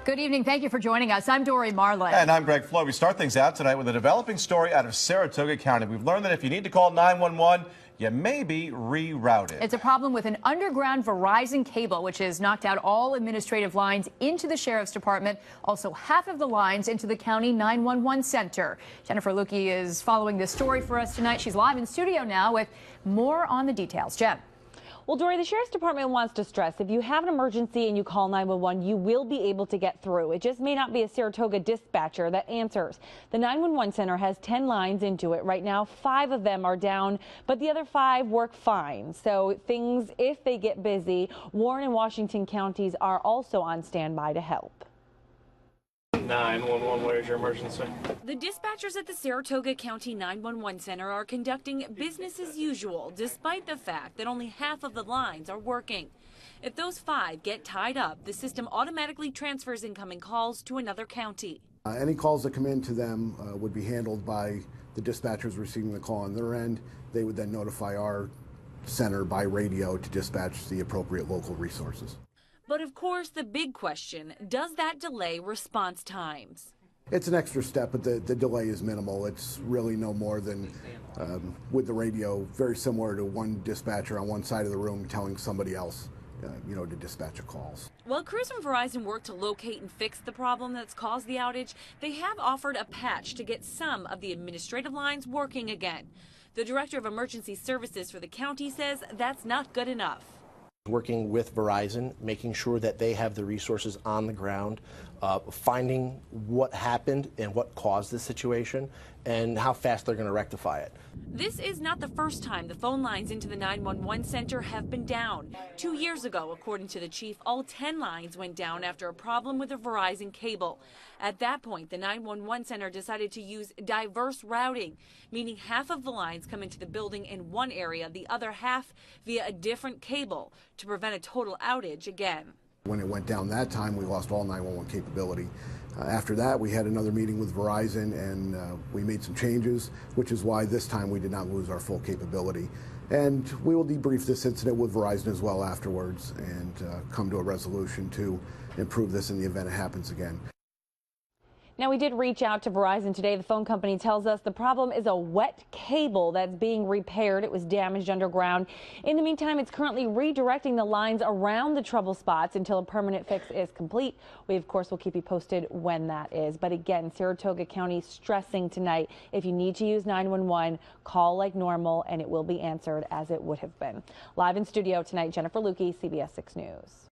Good evening. Thank you for joining us. I'm Dory Marlin. And I'm Greg Flo. We start things out tonight with a developing story out of Saratoga County. We've learned that if you need to call 911, you may be rerouted. It's a problem with an underground Verizon cable, which has knocked out all administrative lines into the Sheriff's Department, also half of the lines into the county 911 center. Jennifer Lukey is following this story for us tonight. She's live in studio now with more on the details. Jen. Well, Dory, the Sheriff's Department wants to stress if you have an emergency and you call 911, you will be able to get through. It just may not be a Saratoga dispatcher that answers. The 911 center has 10 lines into it. Right now, 5 of them are down, but the other 5 work fine. So things, if they get busy, Warren and Washington counties are also on standby to help. 911, where's your emergency? The dispatchers at the Saratoga County 911 Center are conducting business as usual, despite the fact that only half of the lines are working. If those 5 get tied up, the system automatically transfers incoming calls to another county. Any calls that come into them would be handled by the dispatchers receiving the call on their end. They would then notify our center by radio to dispatch the appropriate local resources. But of course, the big question, does that delay response times? It's an extra step, but the delay is minimal. It's really no more than, with the radio, very similar to one dispatcher on one side of the room telling somebody else, to dispatch a calls. While crews from Verizon work to locate and fix the problem that's caused the outage, they have offered a patch to get some of the administrative lines working again. The Director of Emergency Services for the county says that's not good enough. Working with Verizon, making sure that they have the resources on the ground, finding what happened and what caused this situation and how fast they're going to rectify it. This is not the first time the phone lines into the 911 center have been down. 2 years ago, according to the chief, all 10 lines went down after a problem with a Verizon cable. At that point, the 911 center decided to use diverse routing, meaning half of the lines come into the building in one area, the other half via a different cable, to prevent a total outage again. When it went down that time, we lost all 911 capability. After that, we had another meeting with Verizon and we made some changes, which is why this time we did not lose our full capability. And we will debrief this incident with Verizon as well afterwards and come to a resolution to improve this in the event it happens again. Now, we did reach out to Verizon today. The phone company tells us the problem is a wet cable that's being repaired. It was damaged underground. In the meantime, it's currently redirecting the lines around the trouble spots until a permanent fix is complete. We, of course, will keep you posted when that is. But again, Saratoga County stressing tonight, if you need to use 911, call like normal, and it will be answered as it would have been. Live in studio tonight, Jennifer Lukey, CBS 6 News.